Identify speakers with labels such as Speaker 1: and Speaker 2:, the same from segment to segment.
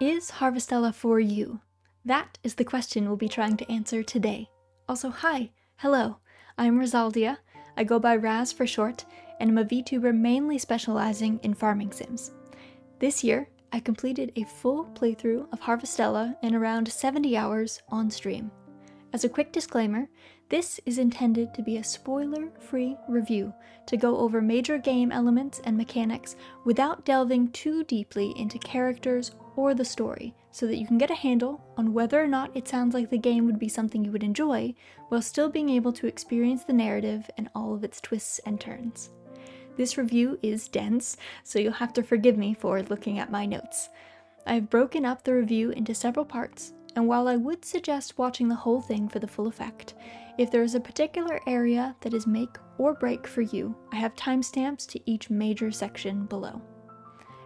Speaker 1: Is Harvestella for you? That is the question we'll be trying to answer today. Also, hi, hello, I'm Rosaldia. I go by Raz for short, and I'm a VTuber mainly specializing in farming sims. This year, I completed a full playthrough of Harvestella in around 70 hours on stream. As a quick disclaimer, this is intended to be a spoiler-free review to go over major game elements and mechanics without delving too deeply into characters or the story, so that you can get a handle on whether or not it sounds like the game would be something you would enjoy, while still being able to experience the narrative and all of its twists and turns. This review is dense, so you'll have to forgive me for looking at my notes. I've broken up the review into several parts, and while I would suggest watching the whole thing for the full effect, if there is a particular area that is make or break for you, I have timestamps to each major section below.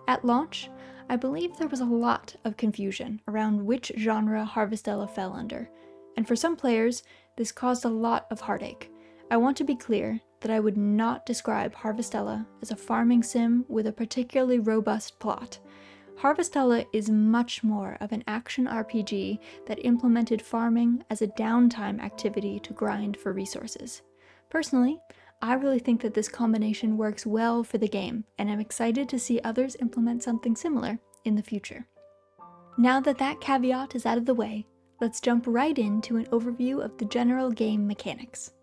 Speaker 1: At launch, I believe there was a lot of confusion around which genre Harvestella fell under, and for some players, this caused a lot of heartache. I want to be clear that I would not describe Harvestella as a farming sim with a particularly robust plot. Harvestella is much more of an action RPG that implemented farming as a downtime activity to grind for resources. Personally, I really think that this combination works well for the game, and I'm excited to see others implement something similar in the future. Now that that caveat is out of the way, let's jump right into an overview of the general game mechanics.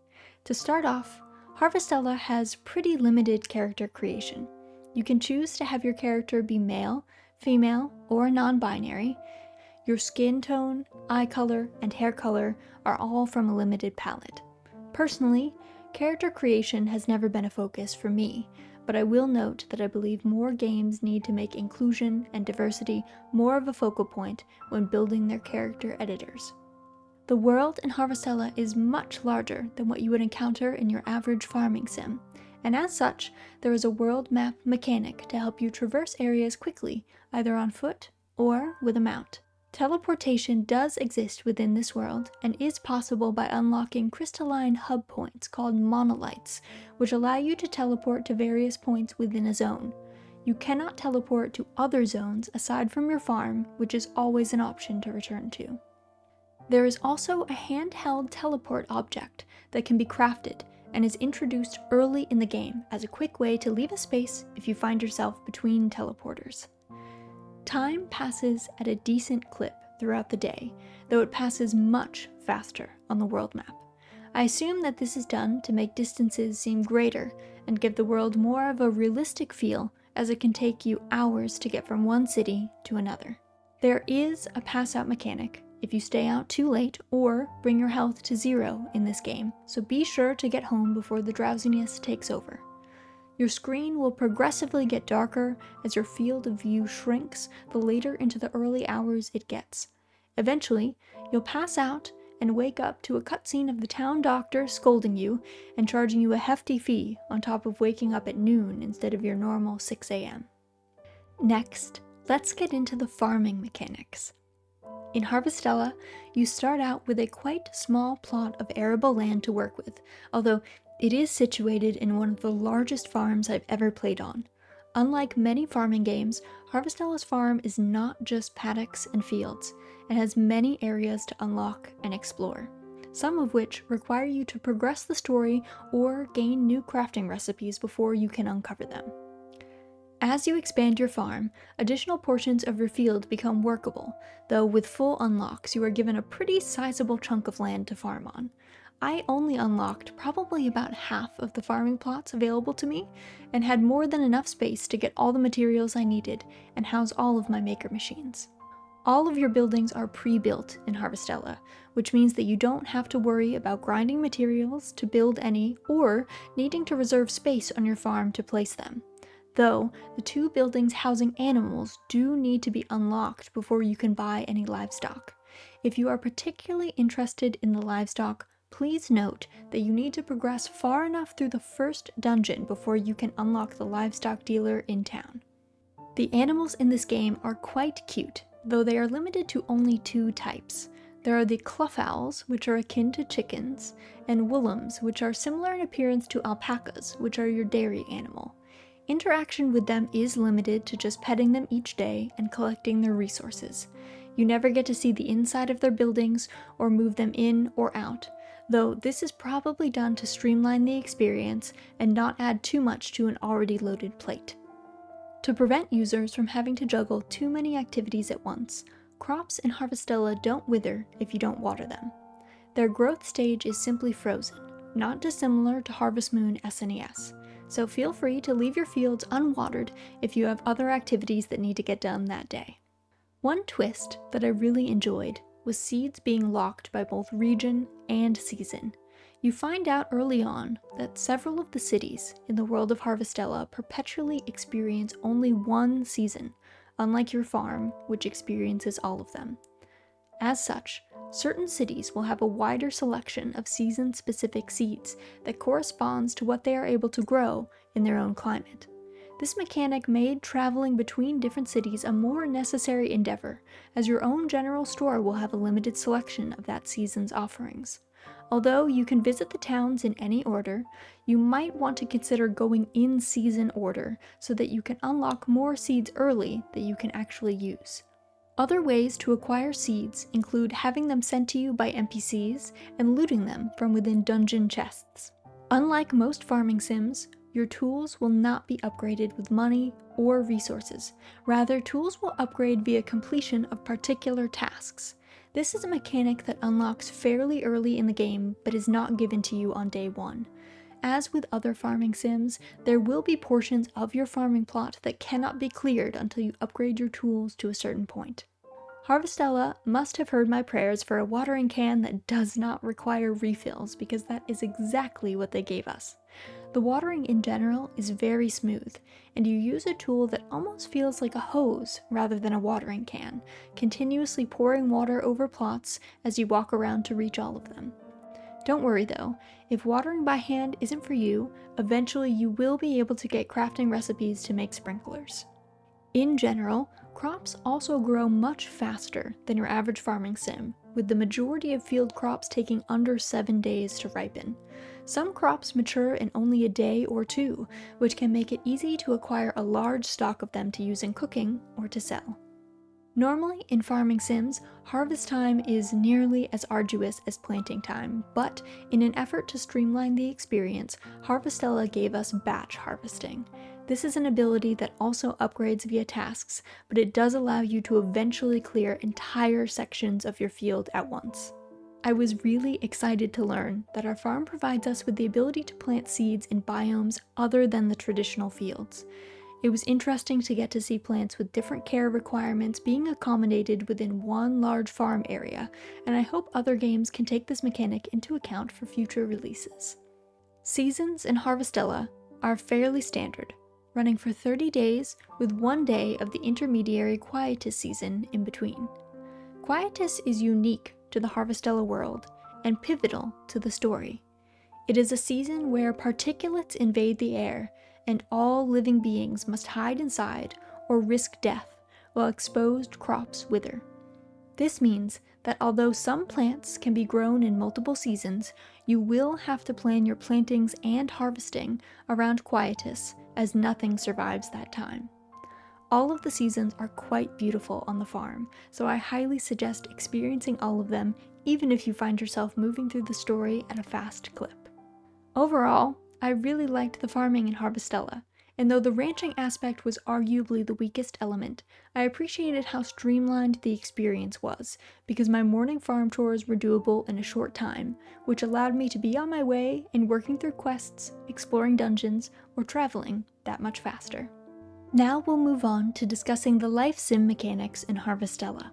Speaker 1: To start off, Harvestella has pretty limited character creation. You can choose to have your character be male, female, or non-binary. Your skin tone, eye color, and hair color are all from a limited palette. Personally, character creation has never been a focus for me, but I will note that I believe more games need to make inclusion and diversity more of a focal point when building their character editors. The world in Harvestella is much larger than what you would encounter in your average farming sim, and as such, there is a world map mechanic to help you traverse areas quickly, either on foot or with a mount. Teleportation does exist within this world and is possible by unlocking crystalline hub points called monolites, which allow you to teleport to various points within a zone. You cannot teleport to other zones aside from your farm, which is always an option to return to. There is also a handheld teleport object that can be crafted and is introduced early in the game as a quick way to leave a space if you find yourself between teleporters. Time passes at a decent clip throughout the day, though it passes much faster on the world map. I assume that this is done to make distances seem greater and give the world more of a realistic feel, as it can take you hours to get from one city to another. There is a pass-out mechanic if you stay out too late or bring your health to 0 in this game, so be sure to get home before the drowsiness takes over. Your screen will progressively get darker as your field of view shrinks the later into the early hours it gets. Eventually, you'll pass out and wake up to a cutscene of the town doctor scolding you and charging you a hefty fee on top of waking up at noon instead of your normal 6 a.m. Next, let's get into the farming mechanics. In Harvestella, you start out with a quite small plot of arable land to work with, although it is situated in one of the largest farms I've ever played on. Unlike many farming games, Harvestella's farm is not just paddocks and fields, and has many areas to unlock and explore, some of which require you to progress the story or gain new crafting recipes before you can uncover them. As you expand your farm, additional portions of your field become workable, though with full unlocks you are given a pretty sizable chunk of land to farm on. I only unlocked probably about half of the farming plots available to me, and had more than enough space to get all the materials I needed and house all of my maker machines. All of your buildings are pre-built in Harvestella, which means that you don't have to worry about grinding materials to build any or needing to reserve space on your farm to place them. Though, the 2 buildings housing animals do need to be unlocked before you can buy any livestock. If you are particularly interested in the livestock, please note that you need to progress far enough through the first dungeon before you can unlock the livestock dealer in town. The animals in this game are quite cute, though they are limited to only 2 types. There are the cluff owls, which are akin to chickens, and woolums, which are similar in appearance to alpacas, which are your dairy animal. Interaction with them is limited to just petting them each day and collecting their resources. You never get to see the inside of their buildings or move them in or out, though this is probably done to streamline the experience and not add too much to an already loaded plate. To prevent users from having to juggle too many activities at once, crops in Harvestella don't wither if you don't water them. Their growth stage is simply frozen, not dissimilar to Harvest Moon SNES, so feel free to leave your fields unwatered if you have other activities that need to get done that day. One twist that I really enjoyed was seeds being locked by both region and season. You find out early on that several of the cities in the world of Harvestella perpetually experience only one season, unlike your farm, which experiences all of them. As such, certain cities will have a wider selection of season-specific seeds that corresponds to what they are able to grow in their own climate. This mechanic made traveling between different cities a more necessary endeavor, as your own general store will have a limited selection of that season's offerings. Although you can visit the towns in any order, you might want to consider going in season order so that you can unlock more seeds early that you can actually use. Other ways to acquire seeds include having them sent to you by NPCs and looting them from within dungeon chests. Unlike most farming sims, your tools will not be upgraded with money or resources. Rather, tools will upgrade via completion of particular tasks. This is a mechanic that unlocks fairly early in the game, but is not given to you on day one. As with other farming sims, there will be portions of your farming plot that cannot be cleared until you upgrade your tools to a certain point. Harvestella must have heard my prayers for a watering can that does not require refills, because that is exactly what they gave us. The watering in general is very smooth, and you use a tool that almost feels like a hose rather than a watering can, continuously pouring water over plots as you walk around to reach all of them. Don't worry though, if watering by hand isn't for you, eventually you will be able to get crafting recipes to make sprinklers. In general, crops also grow much faster than your average farming sim, with the majority of field crops taking under 7 days to ripen. Some crops mature in only a day or two, which can make it easy to acquire a large stock of them to use in cooking or to sell. Normally, in farming sims, harvest time is nearly as arduous as planting time, but in an effort to streamline the experience, Harvestella gave us batch harvesting. This is an ability that also upgrades via tasks, but it does allow you to eventually clear entire sections of your field at once. I was really excited to learn that our farm provides us with the ability to plant seeds in biomes other than the traditional fields. It was interesting to get to see plants with different care requirements being accommodated within one large farm area, and I hope other games can take this mechanic into account for future releases. Seasons in Harvestella are fairly standard, running for 30 days with 1 day of the intermediary Quietus season in between. Quietus is unique to the Harvestella world and pivotal to the story. It is a season where particulates invade the air and all living beings must hide inside or risk death while exposed crops wither. This means that although some plants can be grown in multiple seasons, you will have to plan your plantings and harvesting around Quietus, as nothing survives that time. All of the seasons are quite beautiful on the farm, so I highly suggest experiencing all of them, even if you find yourself moving through the story at a fast clip. Overall, I really liked the farming in Harvestella, and though the ranching aspect was arguably the weakest element, I appreciated how streamlined the experience was, because my morning farm chores were doable in a short time, which allowed me to be on my way and working through quests, exploring dungeons, or traveling that much faster. Now we'll move on to discussing the life sim mechanics in Harvestella.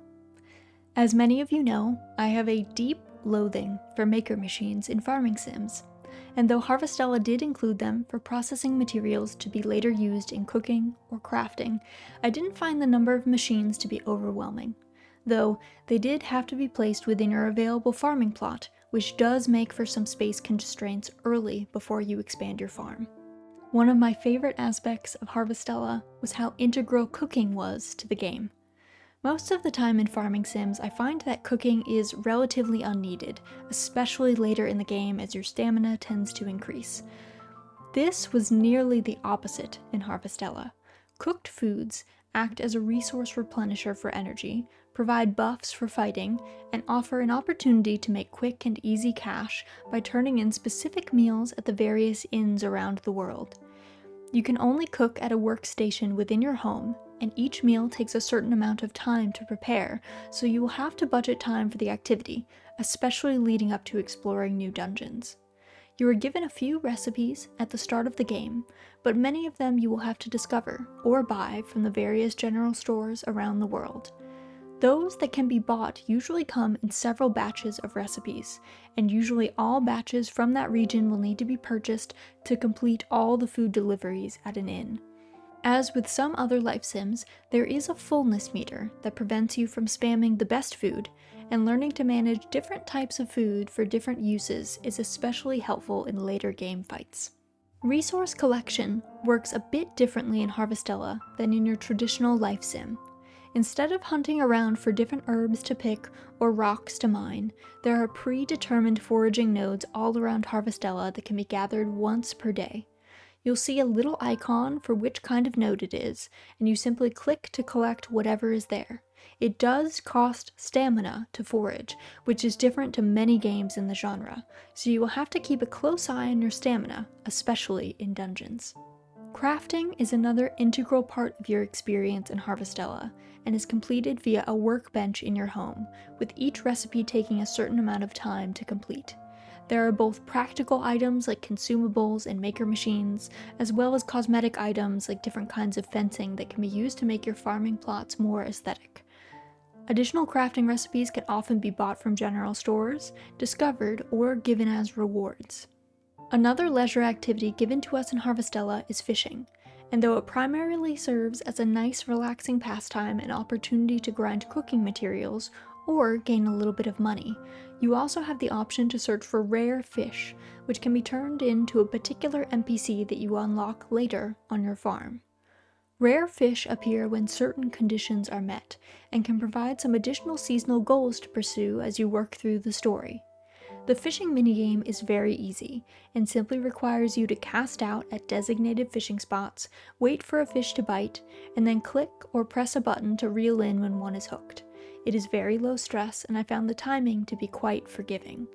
Speaker 1: As many of you know, I have a deep loathing for maker machines in farming sims, and though Harvestella did include them for processing materials to be later used in cooking or crafting, I didn't find the number of machines to be overwhelming, though they did have to be placed within your available farming plot, which does make for some space constraints early before you expand your farm. One of my favorite aspects of Harvestella was how integral cooking was to the game. Most of the time in farming sims, I find that cooking is relatively unneeded, especially later in the game as your stamina tends to increase. This was nearly the opposite in Harvestella. Cooked foods act as a resource replenisher for energy, provide buffs for fighting, and offer an opportunity to make quick and easy cash by turning in specific meals at the various inns around the world. You can only cook at a workstation within your home, and each meal takes a certain amount of time to prepare, so you will have to budget time for the activity, especially leading up to exploring new dungeons. You are given a few recipes at the start of the game, but many of them you will have to discover or buy from the various general stores around the world. Those that can be bought usually come in several batches of recipes, and usually all batches from that region will need to be purchased to complete all the food deliveries at an inn. As with some other life sims, there is a fullness meter that prevents you from spamming the best food, and learning to manage different types of food for different uses is especially helpful in later game fights. Resource collection works a bit differently in Harvestella than in your traditional life sim. Instead of hunting around for different herbs to pick or rocks to mine, there are predetermined foraging nodes all around Harvestella that can be gathered once per day. You'll see a little icon for which kind of node it is, and you simply click to collect whatever is there. It does cost stamina to forage, which is different to many games in the genre, so you will have to keep a close eye on your stamina, especially in dungeons. Crafting is another integral part of your experience in Harvestella, and is completed via a workbench in your home, with each recipe taking a certain amount of time to complete. There are both practical items like consumables and maker machines, as well as cosmetic items like different kinds of fencing that can be used to make your farming plots more aesthetic. Additional crafting recipes can often be bought from general stores, discovered, or given as rewards. Another leisure activity given to us in Harvestella is fishing, and though it primarily serves as a nice relaxing pastime and opportunity to grind cooking materials or gain a little bit of money, you also have the option to search for rare fish, which can be turned into a particular NPC that you unlock later on your farm. Rare fish appear when certain conditions are met, and can provide some additional seasonal goals to pursue as you work through the story. The fishing minigame is very easy, and simply requires you to cast out at designated fishing spots, wait for a fish to bite, and then click or press a button to reel in when one is hooked. It is very low stress, and I found the timing to be quite forgiving.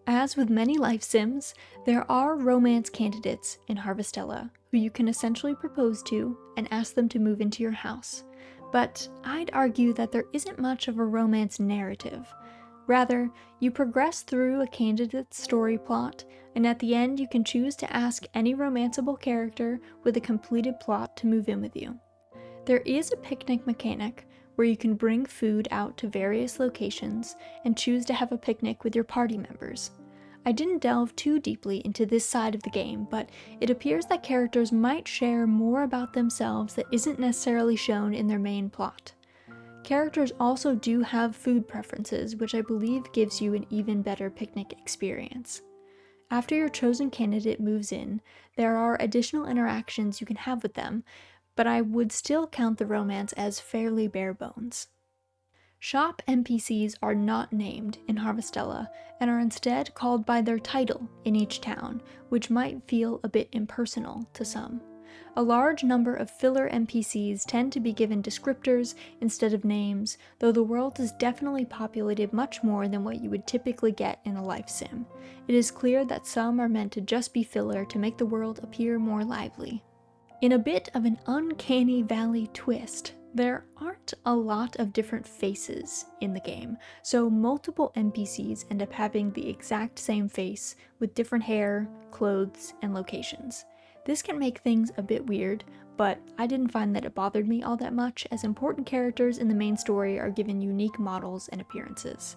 Speaker 1: As with many life sims, there are romance candidates in Harvestella who you can essentially propose to and ask them to move into your house. But I'd argue that there isn't much of a romance narrative. Rather, you progress through a candidate's story plot, and at the end you can choose to ask any romanceable character with a completed plot to move in with you. There is a picnic mechanic where you can bring food out to various locations and choose to have a picnic with your party members. I didn't delve too deeply into this side of the game, but it appears that characters might share more about themselves that isn't necessarily shown in their main plot. Characters also do have food preferences, which I believe gives you an even better picnic experience. After your chosen candidate moves in, there are additional interactions you can have with them, but I would still count the romance as fairly bare bones. Shop NPCs are not named in Harvestella, and are instead called by their title in each town, which might feel a bit impersonal to some. A large number of filler NPCs tend to be given descriptors instead of names, though the world is definitely populated much more than what you would typically get in a life sim. It is clear that some are meant to just be filler to make the world appear more lively. In a bit of an uncanny valley twist, there aren't a lot of different faces in the game, so multiple NPCs end up having the exact same face with different hair, clothes, and locations. This can make things a bit weird, but I didn't find that it bothered me all that much, as important characters in the main story are given unique models and appearances.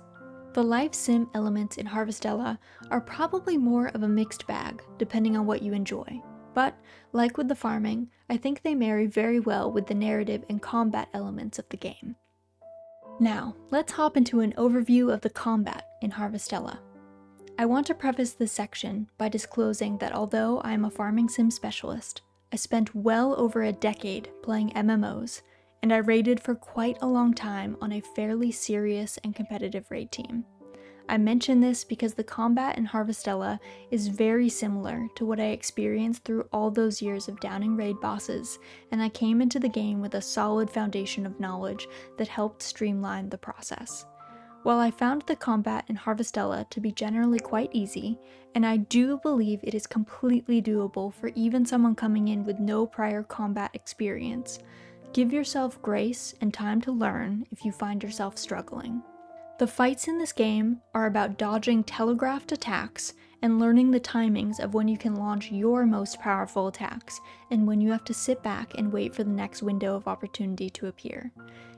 Speaker 1: The life sim elements in Harvestella are probably more of a mixed bag, depending on what you enjoy. But, like with the farming, I think they marry very well with the narrative and combat elements of the game. Now, let's hop into an overview of the combat in Harvestella. I want to preface this section by disclosing that although I am a farming sim specialist, I spent well over a decade playing MMOs, and I raided for quite a long time on a fairly serious and competitive raid team. I mention this because the combat in Harvestella is very similar to what I experienced through all those years of downing raid bosses, and I came into the game with a solid foundation of knowledge that helped streamline the process. While I found the combat in Harvestella to be generally quite easy, and I do believe it is completely doable for even someone coming in with no prior combat experience, give yourself grace and time to learn if you find yourself struggling. The fights in this game are about dodging telegraphed attacks and learning the timings of when you can launch your most powerful attacks and when you have to sit back and wait for the next window of opportunity to appear.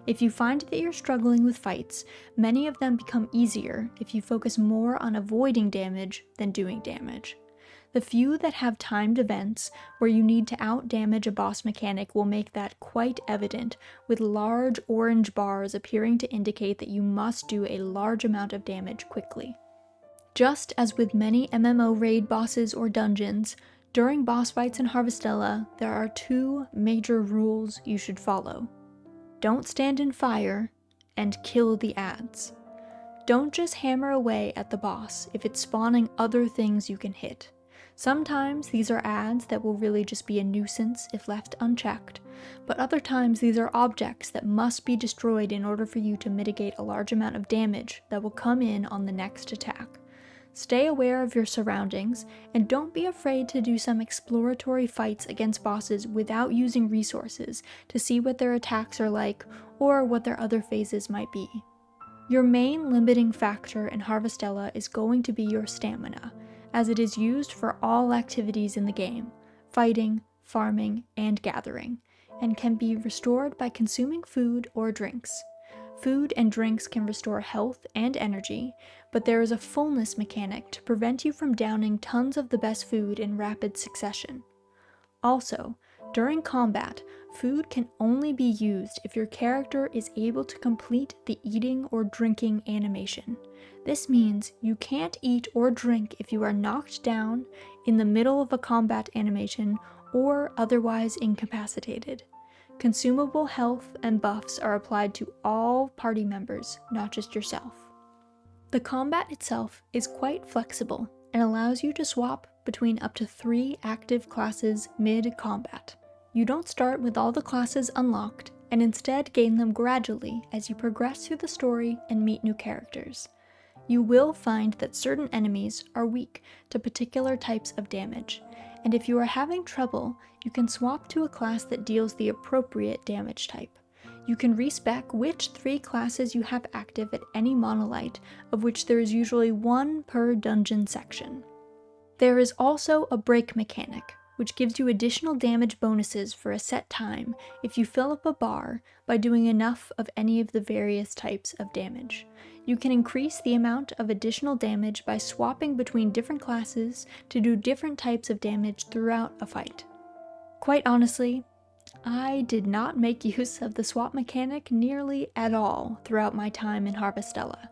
Speaker 1: If you find that you're struggling with fights, many of them become easier if you focus more on avoiding damage than doing damage. The few that have timed events where you need to out-damage a boss mechanic will make that quite evident, with large orange bars appearing to indicate that you must do a large amount of damage quickly. Just as with many MMO raid bosses or dungeons, during boss fights in Harvestella, there are two major rules you should follow. Don't stand in fire, and kill the adds. Don't just hammer away at the boss if it's spawning other things you can hit. Sometimes these are adds that will really just be a nuisance if left unchecked, but other times these are objects that must be destroyed in order for you to mitigate a large amount of damage that will come in on the next attack. Stay aware of your surroundings, and don't be afraid to do some exploratory fights against bosses without using resources to see what their attacks are like or what their other phases might be. Your main limiting factor in Harvestella is going to be your stamina, as it is used for all activities in the game, fighting, farming, and gathering, and can be restored by consuming food or drinks. Food and drinks can restore health and energy, but there is a fullness mechanic to prevent you from downing tons of the best food in rapid succession. Also, during combat, food can only be used if your character is able to complete the eating or drinking animation. This means you can't eat or drink if you are knocked down, in the middle of a combat animation, or otherwise incapacitated. Consumable health and buffs are applied to all party members, not just yourself. The combat itself is quite flexible and allows you to swap between up to 3 active classes mid-combat. You don't start with all the classes unlocked, and instead gain them gradually as you progress through the story and meet new characters. You will find that certain enemies are weak to particular types of damage, and if you are having trouble, you can swap to a class that deals the appropriate damage type. You can respec which 3 classes you have active at any monolith, of which there is usually 1 per dungeon section. There is also a break mechanic, which gives you additional damage bonuses for a set time if you fill up a bar by doing enough of any of the various types of damage. You can increase the amount of additional damage by swapping between different classes to do different types of damage throughout a fight. Quite honestly, I did not make use of the swap mechanic nearly at all throughout my time in Harvestella.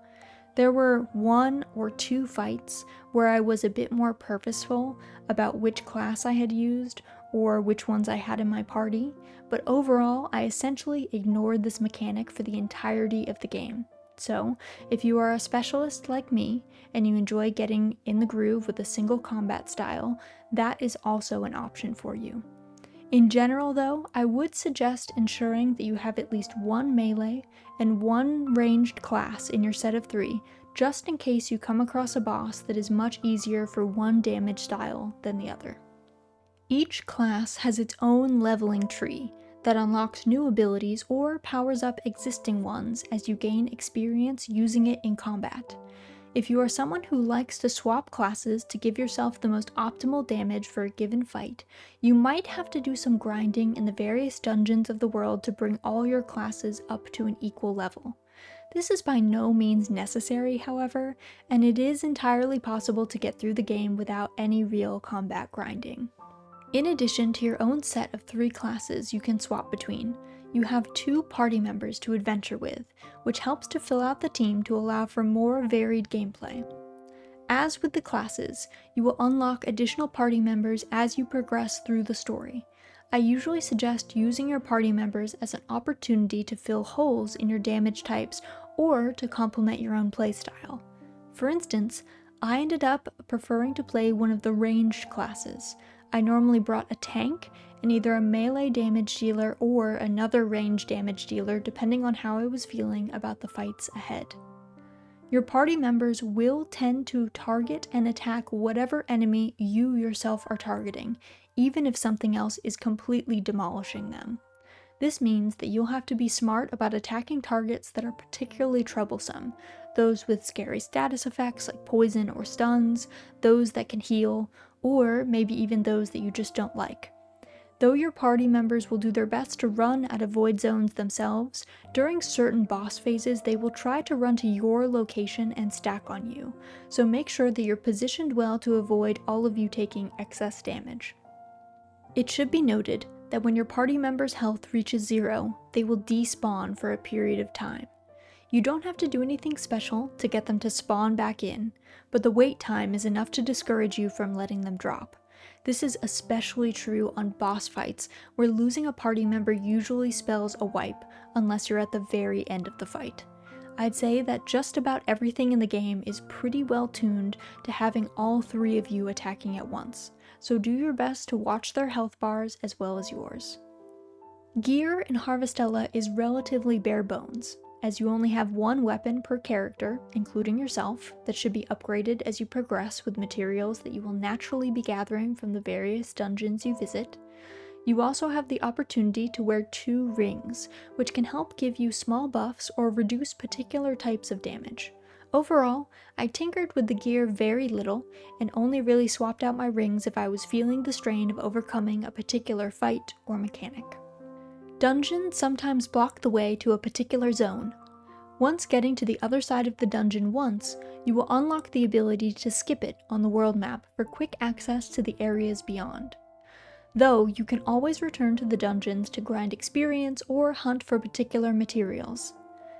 Speaker 1: There were 1 or 2 fights where I was a bit more purposeful about which class I had used or which ones I had in my party, but overall I essentially ignored this mechanic for the entirety of the game. So, if you are a specialist like me and you enjoy getting in the groove with a single combat style, that is also an option for you. In general though, I would suggest ensuring that you have at least 1 melee and 1 ranged class in your set of 3, just in case you come across a boss that is much easier for one damage style than the other. Each class has its own leveling tree that unlocks new abilities or powers up existing ones as you gain experience using it in combat. If you are someone who likes to swap classes to give yourself the most optimal damage for a given fight, you might have to do some grinding in the various dungeons of the world to bring all your classes up to an equal level. This is by no means necessary, however, and it is entirely possible to get through the game without any real combat grinding. In addition to your own set of 3 classes you can swap between, you have 2 party members to adventure with, which helps to fill out the team to allow for more varied gameplay. As with the classes, you will unlock additional party members as you progress through the story. I usually suggest using your party members as an opportunity to fill holes in your damage types or to complement your own playstyle. For instance, I ended up preferring to play one of the ranged classes. I normally brought a tank and either a melee damage dealer or another ranged damage dealer depending on how I was feeling about the fights ahead. Your party members will tend to target and attack whatever enemy you yourself are targeting, even if something else is completely demolishing them. This means that you'll have to be smart about attacking targets that are particularly troublesome, those with scary status effects like poison or stuns, those that can heal, or maybe even those that you just don't like. Though your party members will do their best to run out of void zones themselves, during certain boss phases they will try to run to your location and stack on you, so make sure that you're positioned well to avoid all of you taking excess damage. It should be noted that when your party members' health reaches 0, they will despawn for a period of time. You don't have to do anything special to get them to spawn back in, but the wait time is enough to discourage you from letting them drop. This is especially true on boss fights, where losing a party member usually spells a wipe, unless you're at the very end of the fight. I'd say that just about everything in the game is pretty well tuned to having all 3 of you attacking at once, so do your best to watch their health bars as well as yours. Gear in Harvestella is relatively bare bones, as you only have 1 weapon per character, including yourself, that should be upgraded as you progress with materials that you will naturally be gathering from the various dungeons you visit. You also have the opportunity to wear 2 rings, which can help give you small buffs or reduce particular types of damage. Overall, I tinkered with the gear very little, and only really swapped out my rings if I was feeling the strain of overcoming a particular fight or mechanic. Dungeons sometimes block the way to a particular zone. Once getting to the other side of the dungeon once, you will unlock the ability to skip it on the world map for quick access to the areas beyond. Though you can always return to the dungeons to grind experience or hunt for particular materials.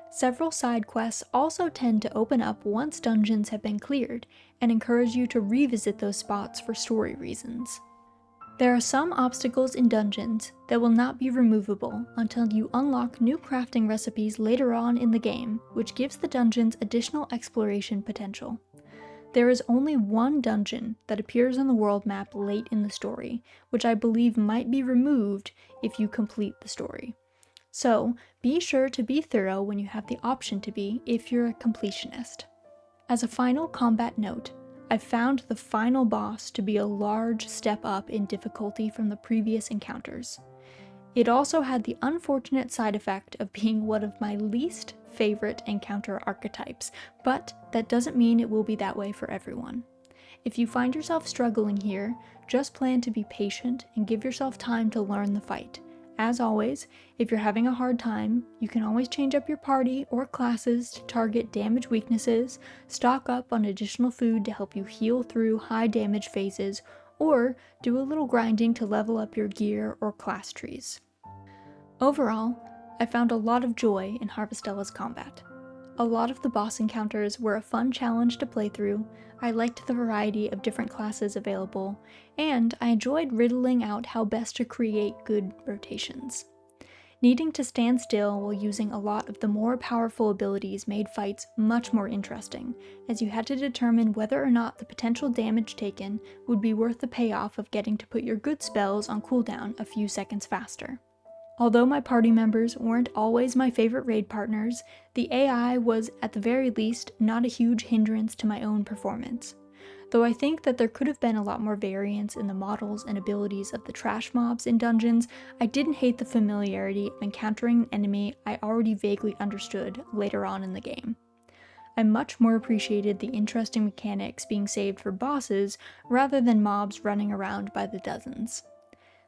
Speaker 1: Several side quests also tend to open up once dungeons have been cleared and encourage you to revisit those spots for story reasons. There are some obstacles in dungeons that will not be removable until you unlock new crafting recipes later on in the game, which gives the dungeons additional exploration potential. There is only 1 dungeon that appears on the world map late in the story, which I believe might be removed if you complete the story. So, be sure to be thorough when you have the option to be if you're a completionist. As a final combat note, I found the final boss to be a large step up in difficulty from the previous encounters. It also had the unfortunate side effect of being one of my least favorite encounter archetypes, but that doesn't mean it will be that way for everyone. If you find yourself struggling here, just plan to be patient and give yourself time to learn the fight. As always, if you're having a hard time, you can always change up your party or classes to target damage weaknesses, stock up on additional food to help you heal through high damage phases, or do a little grinding to level up your gear or class trees. Overall, I found a lot of joy in Harvestella's combat. A lot of the boss encounters were a fun challenge to play through, I liked the variety of different classes available, and I enjoyed riddling out how best to create good rotations. Needing to stand still while using a lot of the more powerful abilities made fights much more interesting, as you had to determine whether or not the potential damage taken would be worth the payoff of getting to put your good spells on cooldown a few seconds faster. Although my party members weren't always my favorite raid partners, the AI was, at the very least, not a huge hindrance to my own performance. Though I think that there could have been a lot more variance in the models and abilities of the trash mobs in dungeons, I didn't hate the familiarity of encountering an enemy I already vaguely understood later on in the game. I much more appreciated the interesting mechanics being saved for bosses rather than mobs running around by the dozens.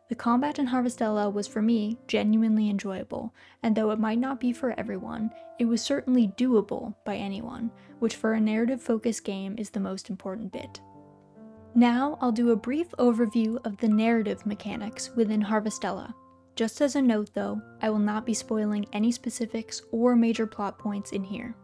Speaker 1: The combat in Harvestella was for me genuinely enjoyable, and though it might not be for everyone, it was certainly doable by anyone, which for a narrative-focused game is the most important bit. Now I'll do a brief overview of the narrative mechanics within Harvestella. Just as a note though, I will not be spoiling any specifics or major plot points in here.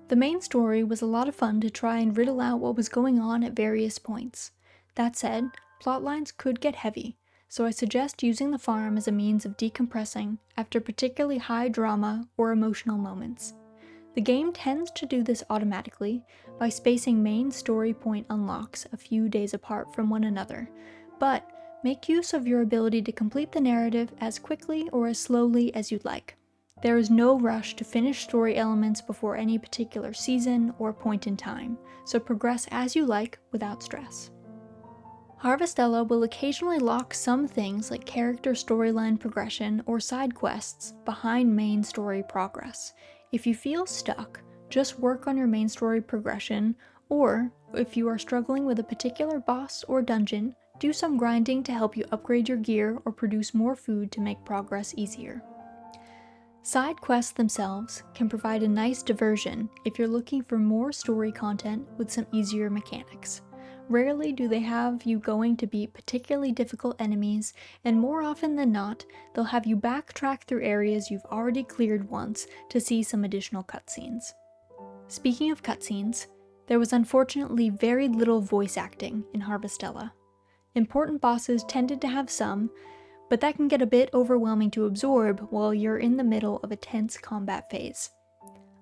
Speaker 1: The main story was a lot of fun to try and riddle out what was going on at various points. That said, plotlines could get heavy, so I suggest using the farm as a means of decompressing after particularly high drama or emotional moments. The game tends to do this automatically by spacing main story point unlocks a few days apart from one another, but make use of your ability to complete the narrative as quickly or as slowly as you'd like. There is no rush to finish story elements before any particular season or point in time, so progress as you like without stress. Harvestella will occasionally lock some things like character storyline progression or side quests behind main story progress. If you feel stuck, just work on your main story progression, or if you are struggling with a particular boss or dungeon, do some grinding to help you upgrade your gear or produce more food to make progress easier. Side quests themselves can provide a nice diversion if you're looking for more story content with some easier mechanics. Rarely do they have you going to beat particularly difficult enemies, and more often than not, they'll have you backtrack through areas you've already cleared once to see some additional cutscenes. Speaking of cutscenes, there was unfortunately very little voice acting in Harvestella. Important bosses tended to have some, but that can get a bit overwhelming to absorb while you're in the middle of a tense combat phase.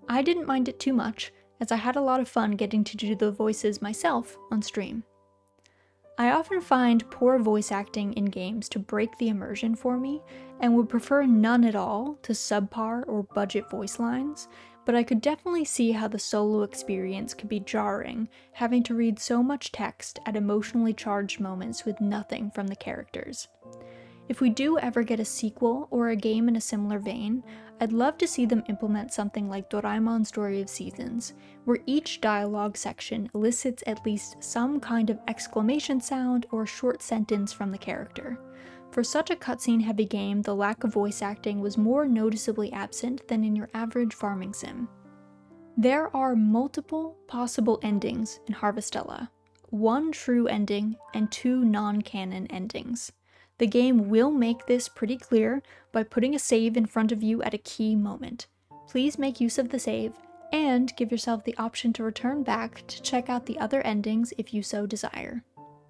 Speaker 1: I didn't mind it too much, as I had a lot of fun getting to do the voices myself on stream. I often find poor voice acting in games to break the immersion for me, and would prefer none at all to subpar or budget voice lines, but I could definitely see how the solo experience could be jarring, having to read so much text at emotionally charged moments with nothing from the characters. If we do ever get a sequel or a game in a similar vein, I'd love to see them implement something like Doraemon's Story of Seasons, where each dialogue section elicits at least some kind of exclamation sound or short sentence from the character. For such a cutscene-heavy game, the lack of voice acting was more noticeably absent than in your average farming sim. There are multiple possible endings in Harvestella, one true ending and 2 non-canon endings. The game will make this pretty clear by putting a save in front of you at a key moment. Please make use of the save, and give yourself the option to return back to check out the other endings if you so desire.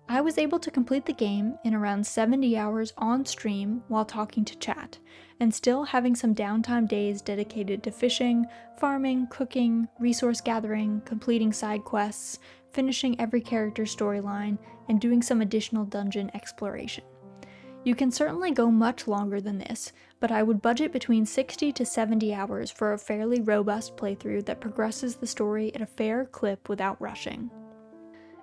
Speaker 1: I was able to complete the game in around 70 hours on stream while talking to chat, and still having some downtime days dedicated to fishing, farming, cooking, resource gathering, completing side quests, finishing every character's storyline, and doing some additional dungeon exploration. You can certainly go much longer than this, but I would budget between 60 to 70 hours for a fairly robust playthrough that progresses the story at a fair clip without rushing.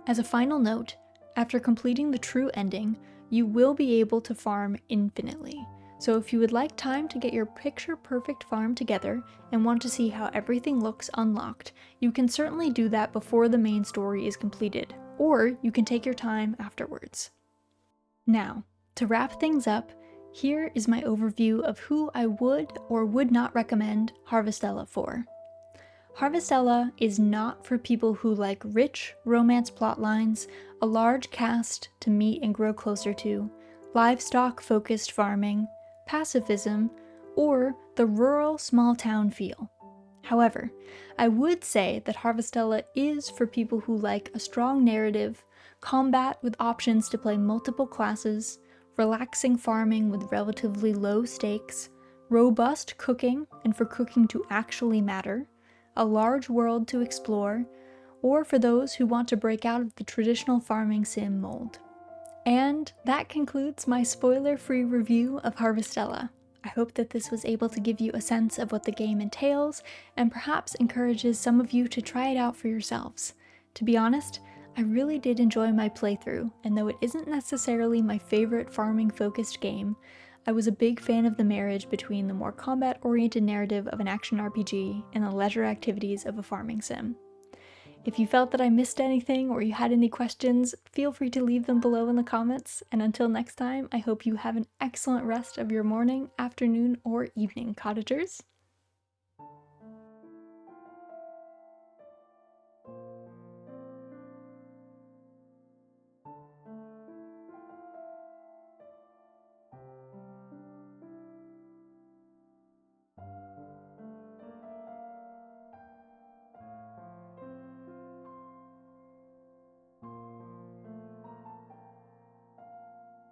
Speaker 1: As a final note, after completing the true ending, you will be able to farm infinitely. So if you would like time to get your picture-perfect farm together and want to see how everything looks unlocked, you can certainly do that before the main story is completed, or you can take your time afterwards. Now, to wrap things up, here is my overview of who I would or would not recommend Harvestella for. Harvestella is not for people who like rich romance plotlines, a large cast to meet and grow closer to, livestock-focused farming, pacifism, or the rural small-town feel. However, I would say that Harvestella is for people who like a strong narrative, combat with options to play multiple classes, relaxing farming with relatively low stakes, robust cooking and for cooking to actually matter, a large world to explore, or for those who want to break out of the traditional farming sim mold. And that concludes my spoiler-free review of Harvestella. I hope that this was able to give you a sense of what the game entails, and perhaps encourages some of you to try it out for yourselves. To be honest, I really did enjoy my playthrough, and though it isn't necessarily my favorite farming-focused game, I was a big fan of the marriage between the more combat-oriented narrative of an action RPG and the leisure activities of a farming sim. If you felt that I missed anything or you had any questions, feel free to leave them below in the comments, and until next time, I hope you have an excellent rest of your morning, afternoon, or evening, cottagers.